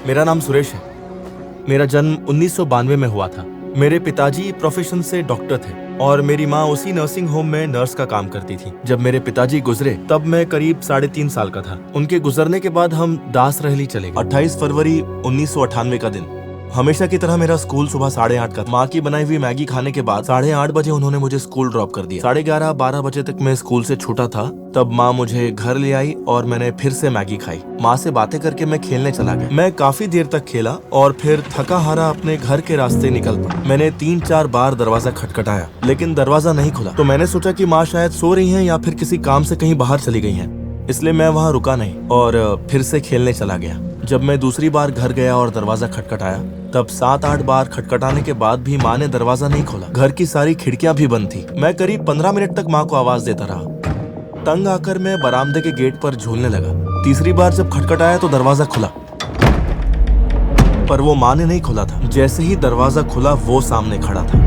मेरा नाम सुरेश है। मेरा जन्म 1992 में हुआ था। मेरे पिताजी प्रोफेशन से डॉक्टर थे और मेरी माँ उसी नर्सिंग होम में नर्स का काम करती थी। जब मेरे पिताजी गुजरे तब मैं करीब 3.5 साल का था। उनके गुजरने के बाद हम दास रहली चले गए। 28 फरवरी 1998 का दिन। हमेशा की तरह मेरा स्कूल सुबह 8:30 का था। माँ की बनाई हुई मैगी खाने के बाद 8:30 बजे उन्होंने मुझे स्कूल ड्रॉप कर दिया। 11:30-12 बजे तक मैं स्कूल से छूटा था। तब माँ मुझे घर ले आई और मैंने फिर से मैगी खाई। माँ से बातें करके मैं खेलने चला गया। मैं काफी देर तक खेला और फिर थका हारा अपने घर के रास्ते निकल पड़ा। मैंने 3-4 बार दरवाजा खटखटाया लेकिन दरवाजा नहीं खुला। तो मैंने सोचा कि माँ शायद सो रही हैं या फिर किसी काम से कहीं बाहर चली गई हैं। इसलिए मैं वहाँ रुका नहीं और फिर से खेलने चला गया। जब मैं दूसरी बार घर गया और दरवाजा खटखटाया तब 7-8 बार खटखटाने के बाद भी माँ ने दरवाजा नहीं खोला। घर की सारी खिड़कियां भी बंद थी। मैं करीब 15 मिनट तक माँ को आवाज देता रहा। तंग आकर मैं बरामदे के गेट पर झूलने लगा। तीसरी बार जब खटखटाया तो दरवाजा खुला, पर वो माँ ने नहीं खोला था। जैसे ही दरवाजा खुला वो सामने खड़ा था।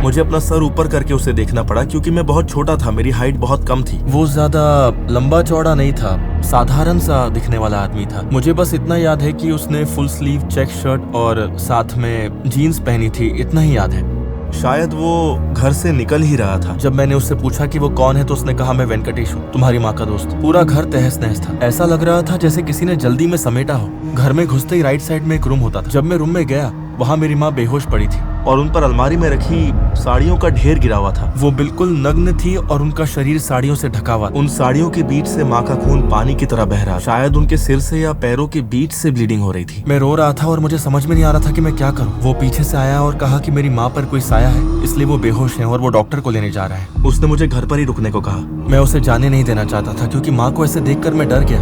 मुझे अपना सर ऊपर करके उसे देखना पड़ा क्योंकि मैं बहुत छोटा था, मेरी हाइट बहुत कम थी। वो ज्यादा लंबा चौड़ा नहीं था, साधारण सा दिखने वाला आदमी था। मुझे बस इतना याद है कि उसने फुल स्लीव चेक शर्ट और साथ में जीन्स पहनी थी, इतना ही याद है। शायद वो घर से निकल ही रहा था। जब मैंने उससे पूछा कि वो कौन है तो उसने कहा, मैं वेंकटेश हूँ, तुम्हारी माँ का दोस्त। पूरा घर तहस नहस था। ऐसा लग रहा था जैसे किसी ने जल्दी में समेटा हो। घर में घुसते ही राइट साइड में एक रूम होता था। जब मैं रूम में गया वहाँ मेरी माँ बेहोश पड़ी थी और उन पर अलमारी में रखी साड़ियों का ढेर गिरा हुआ था। वो बिल्कुल नग्न थी और उनका शरीर साड़ियों से ढका हुआ। उन साड़ियों के बीच से माँ का खून पानी की तरह बह रहा। शायद उनके सिर से या पैरों के बीच से ब्लीडिंग हो रही थी। मैं रो रहा था और मुझे समझ में नहीं आ रहा था कि मैं क्या करूं। वो पीछे से आया और कहा कि मेरी माँ पर कोई साया है, इसलिए वो बेहोश है और वो डॉक्टर को लेने जा रहा है। उसने मुझे घर पर ही रुकने को कहा। मैं उसे जाने नहीं देना चाहता था क्योंकि माँ को ऐसे देखकर मैं डर गया।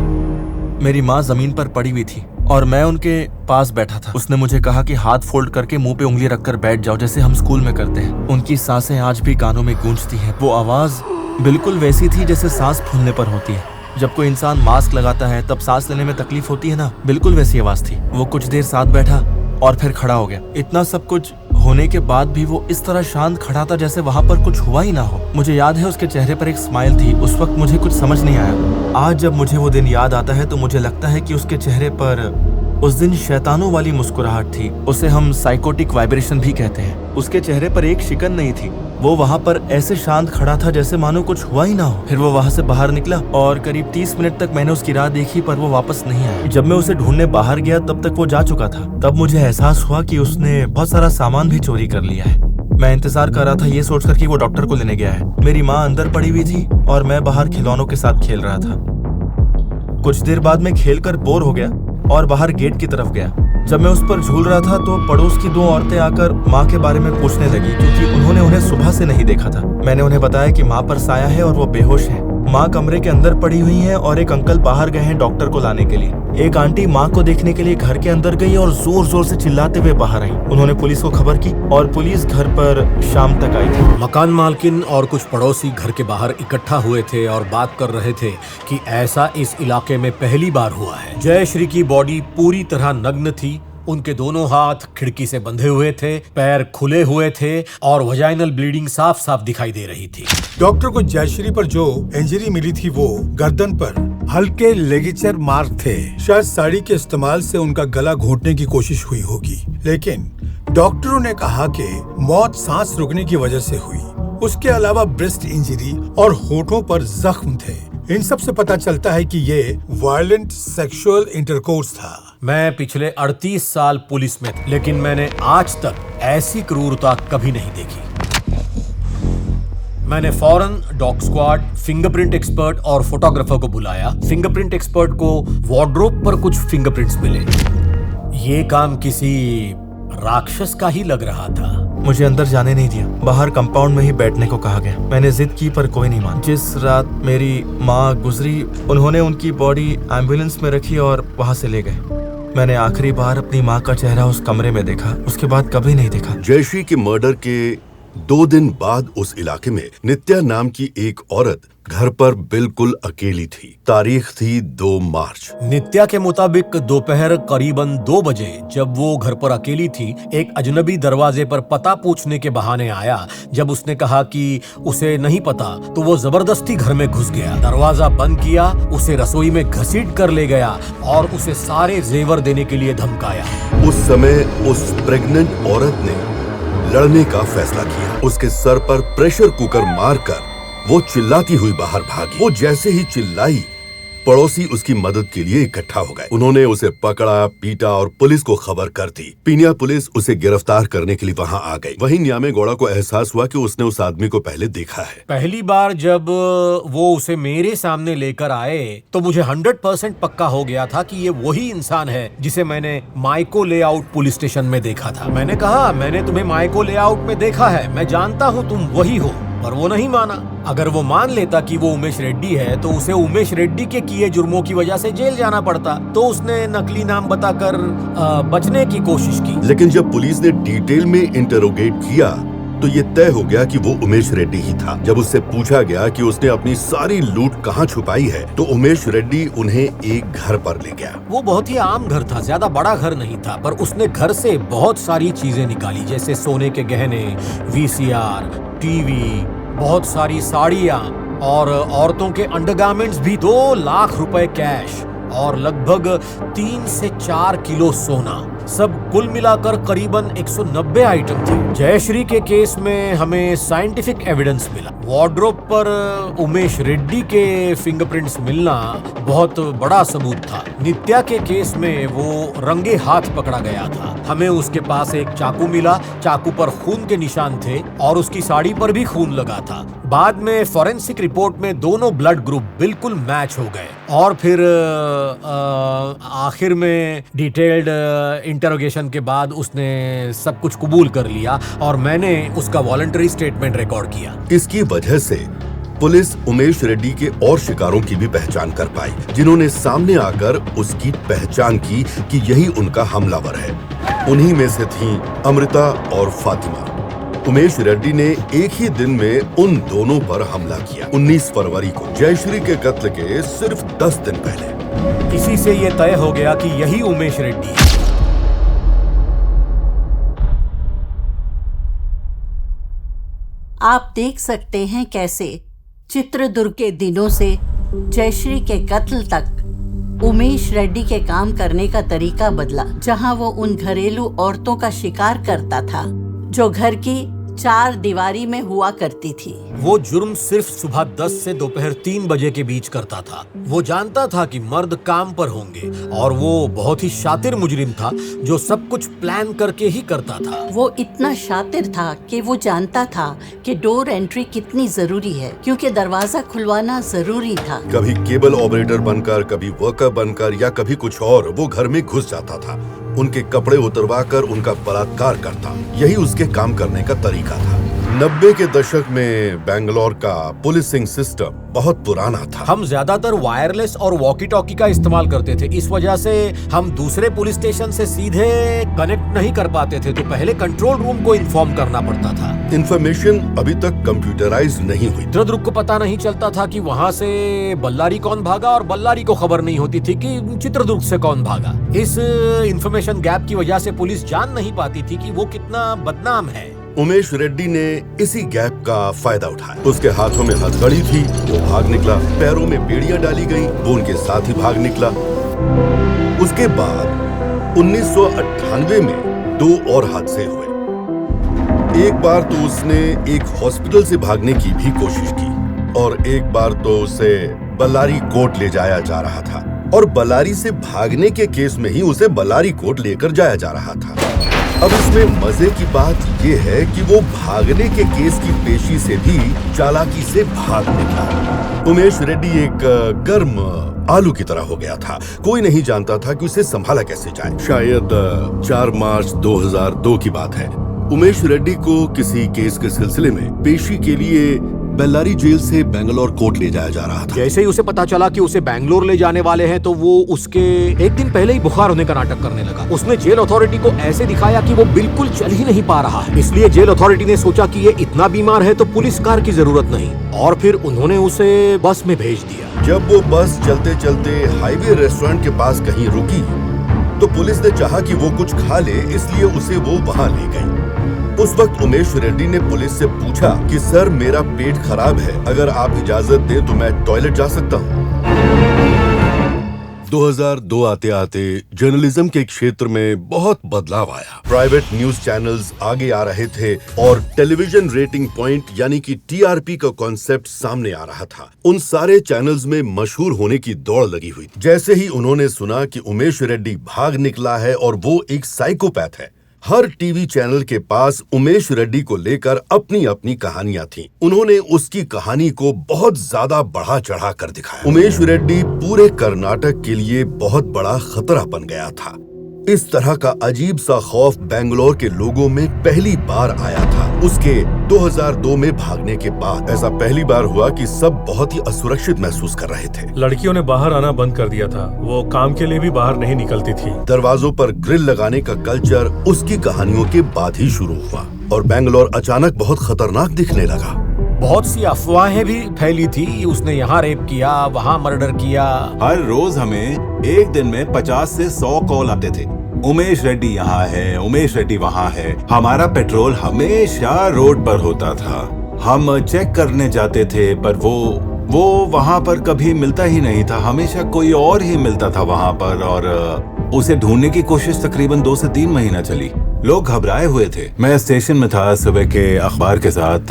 मेरी माँ जमीन पर पड़ी हुई थी और मैं उनके पास बैठा था। उसने मुझे कहा कि हाथ फोल्ड करके मुंह पे उंगली रखकर बैठ जाओ, जैसे हम स्कूल में करते हैं। उनकी सांसें आज भी कानों में गूंजती हैं। वो आवाज बिल्कुल वैसी थी जैसे सांस फूलने पर होती है। जब कोई इंसान मास्क लगाता है तब सांस लेने में तकलीफ होती है ना, बिल्कुल वैसी आवाज थी। वो कुछ देर साथ बैठा और फिर खड़ा हो गया। इतना सब कुछ होने के बाद भी वो इस तरह शांत खड़ा था जैसे वहाँ पर कुछ हुआ ही ना हो। मुझे याद है उसके चेहरे पर एक स्माइल थी। उस वक्त मुझे कुछ समझ नहीं आया। आज जब मुझे वो दिन याद आता है तो मुझे लगता है कि उसके चेहरे पर उस दिन शैतानों वाली मुस्कुराहट थी। उसे हम साइकोटिक वाइब्रेशन भी कहते हैं। उसके चेहरे पर एक शिकन नहीं थी। वो वहाँ पर ऐसे शांत खड़ा था जैसे मानो कुछ हुआ ही ना हो। फिर वो वहाँ से बाहर निकला और करीब 30 मिनट तक मैंने उसकी राह देखी, पर वो वापस नहीं आया। जब मैं उसे ढूंढने बाहर गया तब तक वो जा चुका था। तब मुझे एहसास हुआ कि उसने बहुत सारा सामान भी चोरी कर लिया है। मैं इंतजार कर रहा था ये सोचकर कि वो डॉक्टर को लेने गया है। मेरी माँ अंदर पड़ी हुई थी और मैं बाहर खिलौनों के साथ खेल रहा था। कुछ देर बाद मैं खेलकर बोर हो गया और बाहर गेट की तरफ गया। जब मैं उस पर झूल रहा था तो पड़ोस की 2 औरतें आकर माँ के बारे में पूछने लगी क्योंकि उन्होंने उन्हें सुबह से नहीं देखा था। मैंने उन्हें बताया कि माँ पर साया है और वो बेहोश है। माँ कमरे के अंदर पड़ी हुई है और एक अंकल बाहर गए हैं डॉक्टर को लाने के लिए। एक आंटी माँ को देखने के लिए घर के अंदर गई और जोर जोर से चिल्लाते हुए बाहर आई। उन्होंने पुलिस को खबर की और पुलिस घर पर शाम तक आई थी। मकान मालकिन और कुछ पड़ोसी घर के बाहर इकट्ठा हुए थे और बात कर रहे थे कि ऐसा इस इलाके में पहली बार हुआ है। जयश्री की बॉडी पूरी तरह नग्न थी। उनके दोनों हाथ खिड़की से बंधे हुए थे, पैर खुले हुए थे और वजाइनल ब्लीडिंग साफ साफ दिखाई दे रही थी। डॉक्टर को जयश्री पर जो इंजरी मिली थी वो गर्दन पर हल्के लेगिचर मार्क थे। शायद साड़ी के इस्तेमाल से उनका गला घोंटने की कोशिश हुई होगी, लेकिन डॉक्टरों ने कहा कि मौत सांस रुकने की वजह से हुई। उसके अलावा ब्रेस्ट इंजरी और होठों पर जख्म थे। इन सब से पता चलता है कि ये वायलेंट सेक्सुअल इंटरकोर्स था। मैं पिछले 38 साल पुलिस में था, लेकिन मैंने आज तक ऐसी क्रूरता कभी नहीं देखी। मैंने फौरन डॉग स्क्वाड, फिंगरप्रिंट एक्सपर्ट और फोटोग्राफर को बुलाया। फिंगरप्रिंट एक्सपर्ट को वार्डरोब पर कुछ फिंगरप्रिंट्स मिले। ये काम किसी राक्षस का ही लग रहा था। मुझे अंदर जाने नहीं दिया। बाहर कंपाउंड में ही बैठने को कहा गया। मैंने जिद की पर कोई नहीं माना। जिस रात मेरी माँ गुजरी उन्होंने उनकी बॉडी एम्बुलेंस में रखी और वहाँ से ले गए। मैंने आखिरी बार अपनी माँ का चेहरा उस कमरे में देखा, उसके बाद कभी नहीं देखा। जयश्री के मर्डर के 2 दिन बाद उस इलाके में नित्या नाम की एक औरत घर पर बिल्कुल अकेली थी। तारीख थी 2 मार्च। नित्या के मुताबिक दोपहर करीबन 2 बजे जब वो घर पर अकेली थी, एक अजनबी दरवाजे पर पता पूछने के बहाने आया। जब उसने कहा कि उसे नहीं पता, तो वो जबरदस्ती घर में घुस गया, दरवाजा बंद किया, उसे रसोई में घसीट कर ले गया और उसे सारे जेवर देने के लिए धमकाया। उस समय उस प्रेग्नेंट औरत ने लड़ने का फैसला किया। उसके सर पर प्रेशर कुकर मारकर वो चिल्लाती हुई बाहर भागी। वो जैसे ही चिल्लाई, पड़ोसी उसकी मदद के लिए इकट्ठा हो गए। उन्होंने उसे पकड़ा, पीटा और पुलिस को खबर कर दी। पीनिया पुलिस उसे गिरफ्तार करने के लिए वहां आ गई। वहीं न्यामेगौड़ा को एहसास हुआ कि उसने उस आदमी को पहले देखा है। पहली बार जब वो उसे मेरे सामने लेकर आए तो मुझे 100% पक्का हो गया था कि ये वही इंसान है जिसे मैंने माइको लेआउट पुलिस स्टेशन में देखा था। मैंने कहा, मैंने तुम्हें माइको लेआउट में देखा है, मैं जानता हूँ तुम वही हो। पर वो नहीं माना। अगर वो मान लेता कि वो उमेश रेड्डी है तो उसे उमेश रेड्डी के किए जुर्मों की वजह से जेल जाना पड़ता। तो उसने नकली नाम बताकर बचने की कोशिश की। लेकिन जब पुलिस ने डिटेल में इंटरोगेट किया तो ये तय हो गया कि वो उमेश रेड्डी ही था। जब उससे पूछा गया कि उसने अपनी सारी लूट कहाँ छुपाई है, तो उमेश रेड्डी उन्हें एक घर पर ले गया। वो बहुत ही आम घर था, ज्यादा बड़ा घर नहीं था, पर उसने घर से बहुत सारी चीजें निकाली, जैसे सोने के गहने, वीसीआर, टीवी, बहुत सारी साड़ियाँ और औरतों के अंडरगारमेंट्स भी। 2 लाख रुपए कैश और लगभग 3 से 4 किलो सोना, सब कुल मिलाकर करीबन 190 आइटम थे। जयश्री के केस में हमें साइंटिफिक एविडेंस मिला। वार्डरोब पर उमेश रेड्डी के फिंगरप्रिंट्स मिलना बहुत बड़ा सबूत था। नित्या के केस में वो रंगे हाथ पकड़ा गया था। हमें उसके पास एक चाकू मिला, चाकू पर खून के निशान थे और उसकी साड़ी पर भी खून लगा था। बाद में फॉरेंसिक रिपोर्ट में दोनों ब्लड ग्रुप बिल्कुल मैच हो गए और फिर आखिर में डिटेल्ड इंटरोगेशन के बाद उसने सब कुछ कबूल कर लिया और मैंने उसका वॉलंटरी स्टेटमेंट रिकॉर्ड किया। इसकी वजह से पुलिस उमेश रेड्डी के और शिकारों की भी पहचान कर पाई, जिन्होंने सामने आकर उसकी पहचान की कि यही उनका हमलावर है। उन्हीं में से थीं अमृता और फातिमा। उमेश रेड्डी ने एक ही दिन में उन दोनों पर हमला किया, 19 फरवरी को, जयश्री के कत्ल के सिर्फ 10 दिन पहले। इसी से ये तय हो गया कि यही उमेश रेड्डी है। आप देख सकते हैं कैसे चित्रदुर्ग के दिनों से जयश्री के कत्ल तक उमेश रेड्डी के काम करने का तरीका बदला। जहां वो उन घरेलू औरतों का शिकार करता था जो घर की 4 दीवारी में हुआ करती थी। वो जुर्म सिर्फ सुबह 10 से दोपहर 3 बजे के बीच करता था। वो जानता था कि मर्द काम पर होंगे और वो बहुत ही शातिर मुजरिम था जो सब कुछ प्लान करके ही करता था। वो इतना शातिर था कि वो जानता था कि डोर एंट्री कितनी जरूरी है, क्योंकि दरवाजा खुलवाना जरूरी था। कभी केबल ऑपरेटर बनकर, कभी वर्कर बनकर या कभी कुछ और, वो घर में घुस जाता था, उनके कपड़े उतरवाकर उनका बलात्कार करता। यही उसके काम करने का तरीका था। 90 के दशक में बेंगलोर का पुलिसिंग सिस्टम बहुत पुराना था। हम ज्यादातर वायरलेस और वॉकी टॉकी का इस्तेमाल करते थे। इस वजह से हम दूसरे पुलिस स्टेशन से सीधे कनेक्ट नहीं कर पाते थे, तो पहले कंट्रोल रूम को इन्फॉर्म करना पड़ता था। इंफॉर्मेशन अभी तक कंप्यूटराइज नहीं हुई। चित्रदुर्ग को पता नहीं चलता था कि वहाँ से बल्लारी कौन भागा और बल्लारी को खबर नहीं होती थी कि चित्रदुर्ग से कौन भागा। इस इंफॉर्मेशन गैप की वजह से पुलिस जान नहीं पाती थी कि वो कितना बदनाम है। उमेश रेड्डी ने इसी गैप का फायदा उठाया। उसके हाथों में हथकड़ी थी, वो भाग निकला। पैरों में बेड़ियां डाली गईं, वो उनके साथ ही भाग निकला। उसके बाद 1998 में 2 और हादसे हुए। एक बार तो उसने एक हॉस्पिटल से भागने की भी कोशिश की और एक बार तो उसे बल्लारी कोर्ट ले जाया जा रहा था और बल्लारी से भागने के केस में ही उसे बल्लारी कोर्ट लेकर जाया जा रहा था। अब इसमें मजे की बात ये है कि वो भागने के केस की पेशी से भी चालाकी से भाग निकला। उमेश रेड्डी एक गर्म आलू की तरह हो गया था। कोई नहीं जानता था कि उसे संभाला कैसे जाए। शायद 4 मार्च 2002 की बात है। उमेश रेड्डी को किसी केस के सिलसिले में पेशी के लिए बेल्लारी जेल से बेंगलोर कोर्ट ले जाया जा रहा था। जैसे ही उसे पता चला कि उसे बैंगलोर ले जाने वाले हैं तो वो उसके एक दिन पहले ही बुखार होने का नाटक करने लगा। उसने जेल अथॉरिटी को ऐसे दिखाया कि वो बिल्कुल चल ही नहीं पा रहा है। इसलिए जेल अथॉरिटी ने सोचा कि ये इतना बीमार है तो पुलिस कार की जरूरत नहीं, और फिर उन्होंने उसे बस में भेज दिया। जब वो बस चलते चलते हाईवे रेस्टोरेंट के पास कहीं रुकी तो पुलिस ने चाहा कि वो कुछ खा ले, इसलिए उसे वो वहां ले गई। उस वक्त उमेश रेड्डी ने पुलिस से पूछा कि सर मेरा पेट खराब है, अगर आप इजाजत दें तो मैं टॉयलेट जा सकता हूँ। 2002 आते आते जर्नलिज्म के क्षेत्र में बहुत बदलाव आया। प्राइवेट न्यूज चैनल्स आगे आ रहे थे और टेलीविजन रेटिंग पॉइंट यानी कि टीआरपी का कॉन्सेप्ट सामने आ रहा था। उन सारे चैनल्स में मशहूर होने की दौड़ लगी हुई। जैसे ही उन्होंने सुना कि उमेश रेड्डी भाग निकला है और वो एक साइकोपैथ है, हर टीवी चैनल के पास उमेश रेड्डी को लेकर अपनी अपनी कहानियां थीं। उन्होंने उसकी कहानी को बहुत ज्यादा बढ़ा चढ़ा कर दिखाया। उमेश रेड्डी पूरे कर्नाटक के लिए बहुत बड़ा खतरा बन गया था। इस तरह का अजीब सा खौफ बेंगलोर के लोगों में पहली बार आया था उसके 2002 में भागने के बाद। ऐसा पहली बार हुआ कि सब बहुत ही असुरक्षित महसूस कर रहे थे। लड़कियों ने बाहर आना बंद कर दिया था, वो काम के लिए भी बाहर नहीं निकलती थी। दरवाजों पर ग्रिल लगाने का कल्चर उसकी कहानियों के बाद ही शुरू हुआ और बेंगलोर अचानक बहुत खतरनाक दिखने लगा। बहुत सी अफवाहें भी फैली थी, उसने यहाँ रेप किया, वहाँ मर्डर किया। हर रोज हमें एक दिन में 50 से 100 कॉल आते थे। उमेश रेड्डी यहाँ है, उमेश रेड्डी वहाँ है। हमारा पेट्रोल हमेशा रोड पर होता था। हम चेक करने जाते थे पर वो वहाँ पर कभी मिलता ही नहीं था। हमेशा कोई और ही मिलता था वहाँ पर, और उसे ढूंढने की कोशिश तकरीबन 2 से 3 महीना चली। लोग घबराए हुए थे। मैं स्टेशन में था सुबह के अखबार के साथ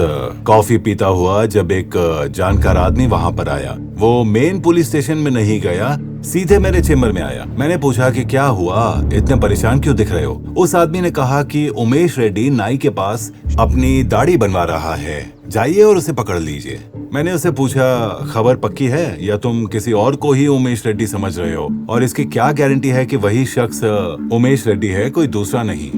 कॉफी पीता हुआ जब एक जानकार आदमी वहाँ पर आया। वो मेन पुलिस स्टेशन में नहीं गया, सीधे मेरे चेम्बर में आया। मैंने पूछा कि क्या हुआ, इतने परेशान क्यों दिख रहे हो? उस आदमी ने कहा कि उमेश रेड्डी नाई के पास अपनी दाढ़ी बनवा रहा है, जाइए और उसे पकड़ लीजिए। मैंने उसे पूछा, खबर पक्की है या तुम किसी और को ही उमेश रेड्डी समझ रहे हो, और इसकी क्या गारंटी है कि वही शख्स उमेश रेड्डी है, कोई दूसरा नहीं?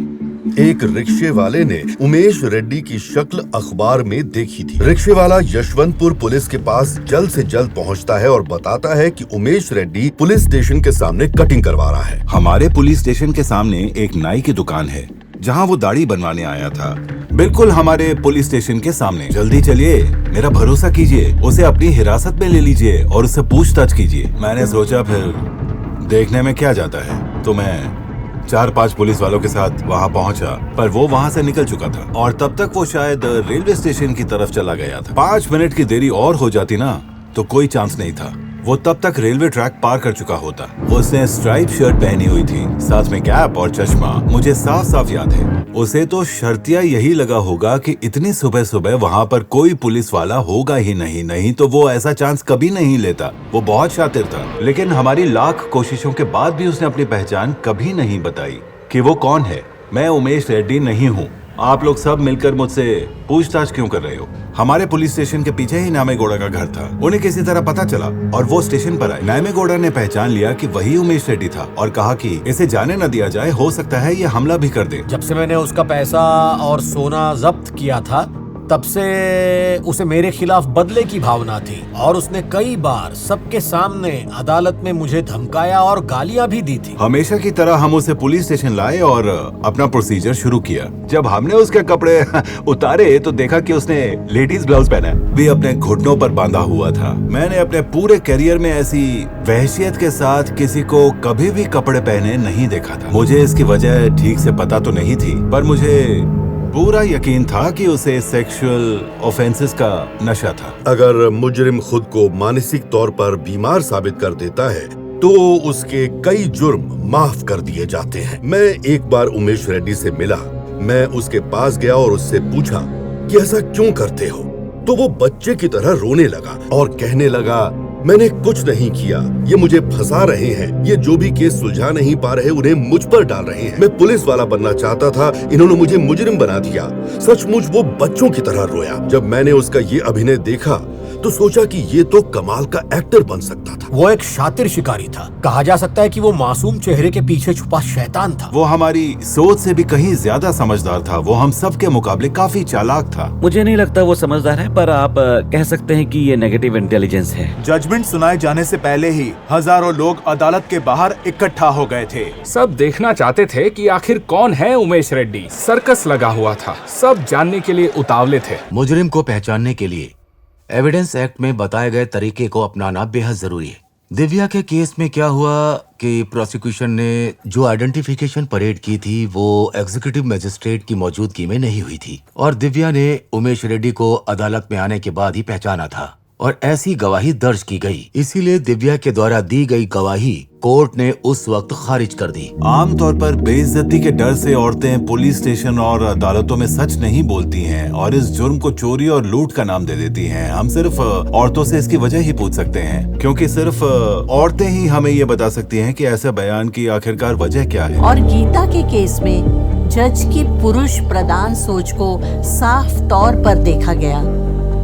एक रिक्शे वाले ने उमेश रेड्डी की शक्ल अखबार में देखी थी। रिक्शे वाला यशवंतपुर पुलिस के पास जल्द से जल्द पहुंचता है और बताता है कि उमेश रेड्डी पुलिस स्टेशन के सामने कटिंग करवा रहा है। हमारे पुलिस स्टेशन के सामने एक नाई की दुकान है जहाँ वो दाढ़ी बनवाने आया था, बिल्कुल हमारे पुलिस स्टेशन के सामने। जल्दी चलिए, मेरा भरोसा कीजिए, उसे अपनी हिरासत में ले लीजिए और उससे पूछताछ कीजिए। मैंने सोचा फिर देखने में क्या जाता है, तो मैं 4-5 पुलिस वालों के साथ वहाँ पहुँचा, पर वो वहाँ से निकल चुका था और तब तक वो शायद रेलवे स्टेशन की तरफ चला गया था। 5 मिनट की देरी और हो जाती ना तो कोई चांस नहीं था। वो तब तक रेलवे ट्रैक पार कर चुका होता। उसने स्ट्राइप शर्ट पहनी हुई थी, साथ में कैप और चश्मा, मुझे साफ साफ याद है। उसे तो शर्तिया यही लगा होगा कि इतनी सुबह सुबह वहाँ पर कोई पुलिस वाला होगा ही नहीं तो वो ऐसा चांस कभी नहीं लेता। वो बहुत शातिर था, लेकिन हमारी लाख कोशिशों के बाद भी उसने अपनी पहचान कभी नहीं बताई कि वो कौन है। मैं उमेश रेड्डी नहीं हूँ। आप लोग सब मिलकर मुझसे पूछताछ क्यों कर रहे हो? हमारे पुलिस स्टेशन के पीछे ही नामेगौड़ा का घर था। उन्हें किसी तरह पता चला और वो स्टेशन पर आए। नामेगौड़ा ने पहचान लिया कि वही उमेश रेड्डी था और कहा कि इसे जाने न दिया जाए, हो सकता है ये हमला भी कर दे। जब से मैंने उसका पैसा और सोना जब्त किया था तब से उसे मेरे खिलाफ बदले की भावना थी और उसने कई बार सबके सामने अदालत में मुझे धमकाया और गालियां भी दी थी। हमेशा की तरह हम उसे पुलिस स्टेशन लाए और अपना प्रोसीजर शुरू किया। जब हमने उसके कपड़े उतारे तो देखा कि उसने लेडीज ब्लाउज पहना भी अपने घुटनों पर बांधा हुआ था। मैंने अपने पूरे करियर में ऐसी वहशियत के साथ किसी को कभी भी कपड़े पहने नहीं देखा था। मुझे इसकी वजह ठीक से पता तो नहीं थी, पर मुझे पूरा यकीन था कि उसे सेक्सुअल ऑफेंसेस का नशा था। अगर मुजरिम खुद को मानसिक तौर पर बीमार साबित कर देता है तो उसके कई जुर्म माफ कर दिए जाते हैं। मैं एक बार उमेश रेड्डी से मिला। मैं उसके पास गया और उससे पूछा कि ऐसा क्यों करते हो? तो वो बच्चे की तरह रोने लगा और कहने लगा, मैंने कुछ नहीं किया, ये मुझे फंसा रहे हैं, ये जो भी केस सुलझा नहीं पा रहे उन्हें मुझ पर डाल रहे हैं। मैं पुलिस वाला बनना चाहता था, इन्होंने मुझे मुजरिम बना दिया। सचमुच वो बच्चों की तरह रोया। जब मैंने उसका ये अभिनय देखा तो सोचा कि ये तो कमाल का एक्टर बन सकता था। वो एक शातिर शिकारी था। कहा जा सकता है कि वो मासूम चेहरे के पीछे छुपा शैतान था। वो हमारी सोच से भी कहीं ज्यादा समझदार था। वो हम सब के मुकाबले काफी चालाक था। मुझे नहीं लगता वो समझदार है, पर आप कह सकते हैं कि ये नेगेटिव इंटेलिजेंस है। जजमेंट सुनाए जाने से पहले ही हजारों लोग अदालत के बाहर इकट्ठा हो गए थे। सब देखना चाहते थे कि आखिर कौन है उमेश रेड्डी। सर्कस लगा हुआ था, सब जानने के लिए उतावले थे। मुजरिम को पहचानने के लिए एविडेंस एक्ट में बताए गए तरीके को अपनाना बेहद जरूरी है। दिव्या के केस में क्या हुआ कि प्रोसिक्यूशन ने जो आइडेंटिफिकेशन परेड की थी वो एग्जीक्यूटिव मजिस्ट्रेट की मौजूदगी में नहीं हुई थी, और दिव्या ने उमेश रेड्डी को अदालत में आने के बाद ही पहचाना था और ऐसी गवाही दर्ज की गई। इसीलिए दिव्या के द्वारा दी गई गवाही कोर्ट ने उस वक्त खारिज कर दी। आमतौर पर बेइज्जती के डर से औरतें पुलिस स्टेशन और अदालतों में सच नहीं बोलती हैं और इस जुर्म को चोरी और लूट का नाम दे देती हैं। हम सिर्फ औरतों से इसकी वजह ही पूछ सकते हैं, क्योंकि सिर्फ औरतें ही हमें ये बता सकती हैं कि ऐसे बयान की आखिरकार वजह क्या है। और गीता के केस में जज की पुरुष प्रधान सोच को साफ तौर पर देखा गया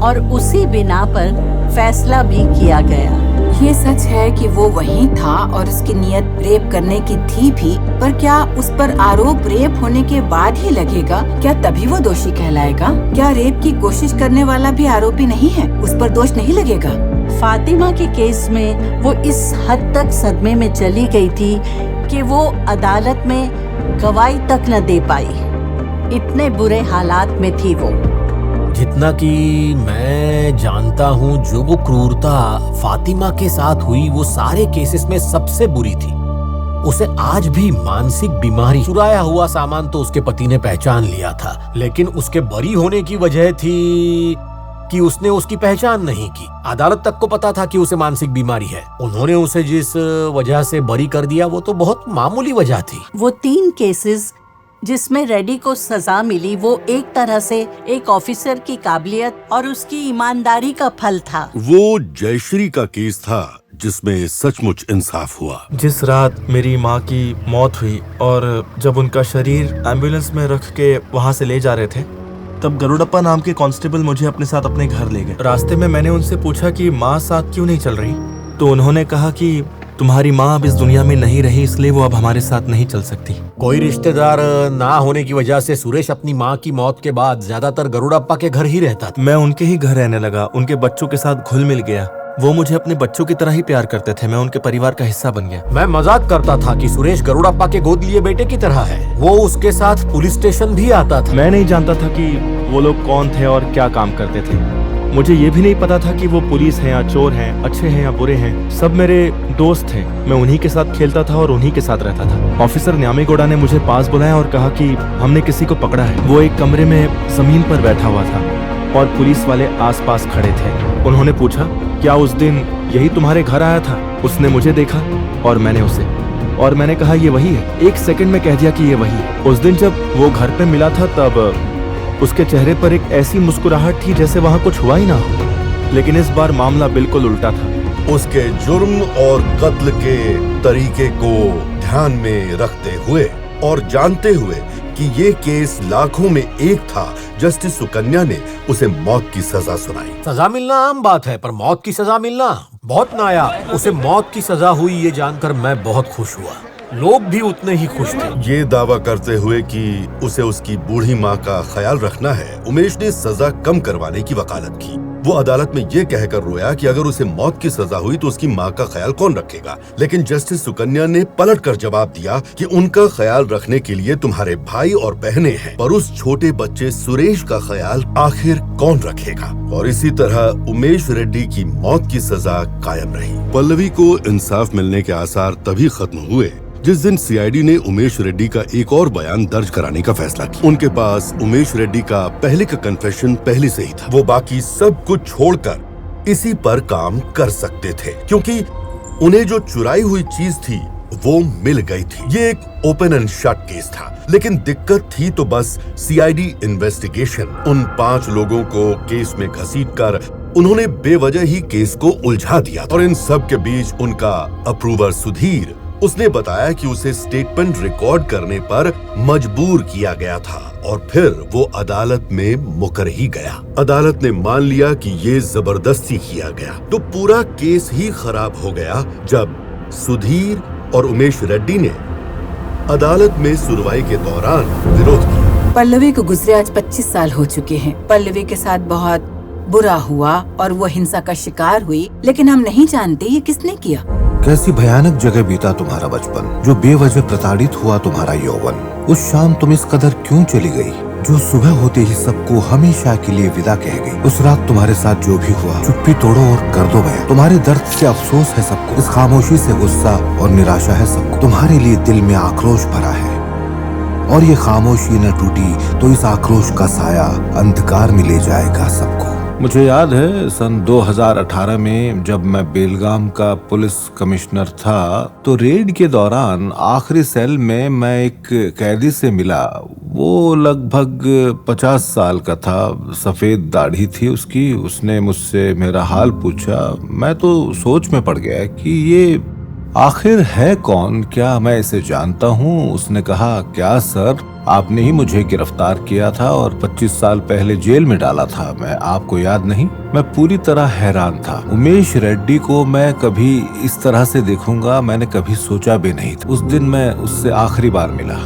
और उसी बिना पर फैसला भी किया गया। ये सच है कि वो वहीं था और उसकी नियत रेप करने की थी भी, पर क्या उस पर आरोप रेप होने के बाद ही लगेगा? क्या तभी वो दोषी कहलाएगा? क्या रेप की कोशिश करने वाला भी आरोपी नहीं है? उस पर दोष नहीं लगेगा? फातिमा के केस में वो इस हद तक सदमे में चली गई थी कि वो अदालत में गवाही तक न दे पाई। इतने बुरे हालात में थी वो। जितना कि मैं जानता हूँ, जो वो क्रूरता फातिमा के साथ हुई वो सारे केसेस में सबसे बुरी थी। उसे आज भी मानसिक बीमारी, चुराया हुआ सामान तो उसके पति ने पहचान लिया था, लेकिन उसके बरी होने की वजह थी कि उसने उसकी पहचान नहीं की। अदालत तक को पता था कि उसे मानसिक बीमारी है। उन्होंने उसे जिस वजह से बरी कर दिया वो तो बहुत मामूली वजह थी। वो 3 केसेस जिसमें रेड्डी को सजा मिली वो एक तरह से एक ऑफिसर की काबिलियत और उसकी ईमानदारी का फल था। वो जयश्री का केस था जिसमें सचमुच इंसाफ हुआ। जिस रात मेरी माँ की मौत हुई और जब उनका शरीर एम्बुलेंस में रख के वहाँ से ले जा रहे थे, तब गरुड़प्पा नाम के कांस्टेबल मुझे अपने साथ अपने घर ले गए। रास्ते में मैंने उनसे पूछा कि माँ साथ क्यों नहीं चल रही, तो उन्होंने कहा कि तुम्हारी माँ अब इस दुनिया में नहीं रही, इसलिए वो अब हमारे साथ नहीं चल सकती। कोई रिश्तेदार ना होने की वजह से सुरेश अपनी माँ की मौत के बाद ज्यादातर गरुड़प्पा के घर ही रहता था। मैं उनके ही घर रहने लगा, उनके बच्चों के साथ घुल मिल गया। वो मुझे अपने बच्चों की तरह ही प्यार करते थे। मैं उनके परिवार का हिस्सा बन गया। मैं मजाक करता था कि सुरेश गरुड़प्पा के गोद लिए बेटे की तरह है। वो उसके साथ पुलिस स्टेशन भी आता था। मैं नहीं जानता था कि वो लोग कौन थे और क्या काम करते थे। मुझे ये भी नहीं पता था कि वो पुलिस हैं या चोर हैं, अच्छे हैं या बुरे हैं। सब मेरे दोस्त थे। मैं उन्हीं के साथ खेलता था और उन्हीं के साथ रहता था। ऑफिसर न्यामीगौड़ा ने मुझे पास बुलाया और कहा कि हमने किसी को पकड़ा है। वो एक कमरे में जमीन पर बैठा हुआ था और पुलिस वाले आसपास खड़े थे। उन्होंने पूछा, क्या उस दिन यही तुम्हारे घर आया था? उसने मुझे देखा और मैंने उसे, और मैंने कहा ये वही है। 1 सेकंड में कह दिया कि ये वही है। उस दिन जब वो घर पे मिला था तब उसके चेहरे पर एक ऐसी मुस्कुराहट थी जैसे वहां कुछ हुआ ही ना हो। लेकिन इस बार मामला बिल्कुल उल्टा था। उसके जुर्म और कत्ल के तरीके को ध्यान में रखते हुए और जानते हुए कि ये केस लाखों में एक था, जस्टिस सुकन्या ने उसे मौत की सजा सुनाई। सजा मिलना आम बात है, पर मौत की सजा मिलना बहुत नया। उसे मौत की सजा हुई ये जानकर मैं बहुत खुश हुआ। लोग भी उतने ही खुश थे। ये दावा करते हुए कि उसे उसकी बूढ़ी माँ का ख्याल रखना है, उमेश ने सजा कम करवाने की वकालत की। वो अदालत में ये कहकर रोया कि अगर उसे मौत की सजा हुई तो उसकी माँ का ख्याल कौन रखेगा। लेकिन जस्टिस सुकन्या ने पलटकर जवाब दिया कि उनका ख्याल रखने के लिए तुम्हारे भाई और बहनें हैं, पर उस छोटे बच्चे सुरेश का ख्याल आखिर कौन रखेगा। और इसी तरह उमेश रेड्डी की मौत की सजा कायम रही। पल्लवी को इंसाफ मिलने के आसार तभी खत्म हुए जिस दिन सीआईडी ने उमेश रेड्डी का एक और बयान दर्ज कराने का फैसला किया। उनके पास उमेश रेड्डी का पहले का कन्फेशन पहले से ही था। वो बाकी सब कुछ छोड़कर इसी पर काम कर सकते थे, क्योंकि उन्हें जो चुराई हुई चीज थी वो मिल गई थी। ये एक ओपन एंड शट केस था, लेकिन दिक्कत थी तो बस सीआईडी इन्वेस्टिगेशन। उन 5 लोगों को केस में घसीटकर उन्होंने बेवजह ही केस को उलझा दिया और इन सब के बीच उनका अप्रूवर सुधीर उसने बताया कि उसे स्टेटमेंट रिकॉर्ड करने पर मजबूर किया गया था और फिर वो अदालत में मुकर ही गया। अदालत ने मान लिया कि ये जबरदस्ती किया गया। तो पूरा केस ही खराब हो गया जब सुधीर और उमेश रेड्डी ने अदालत में सुनवाई के दौरान विरोध किया। पल्लवी को गुजरे आज 25 साल हो चुके हैं। पल्लवी के साथ बहुत बुरा हुआ और वो हिंसा का शिकार हुई, लेकिन हम नहीं जानते ये किसने किया। कैसी भयानक जगह बीता तुम्हारा बचपन, जो बेवजह प्रताड़ित हुआ तुम्हारा यौवन। उस शाम तुम इस कदर क्यों चली गई, जो सुबह होते ही सबको हमेशा के लिए विदा कह गई। उस रात तुम्हारे साथ जो भी हुआ, चुप्पी तोड़ो और कर दो बयां। तुम्हारे दर्द से अफसोस है सबको, इस खामोशी से गुस्सा और निराशा है सबको। तुम्हारे लिए दिल में आक्रोश भरा है और ये खामोशी न टूटी तो इस आक्रोश का साया अंधकार में ले जाएगा सबको। मुझे याद है सन 2018 में जब मैं बेलगाम का पुलिस कमिश्नर था, तो रेड के दौरान आखिरी सेल में मैं एक कैदी से मिला। वो लगभग 50 साल का था, सफेद दाढ़ी थी उसकी। उसने मुझसे मेरा हाल पूछा। मैं तो सोच में पड़ गया कि ये आखिर है कौन, क्या मैं इसे जानता हूँ। उसने कहा, क्या सर, आपने ही मुझे गिरफ्तार किया था और 25 साल पहले जेल में डाला था, मैं आपको याद नहीं। मैं पूरी तरह हैरान था। उमेश रेड्डी को मैं कभी इस तरह से देखूंगा मैंने कभी सोचा भी नहीं था। उस दिन मैं उससे आखिरी बार मिला।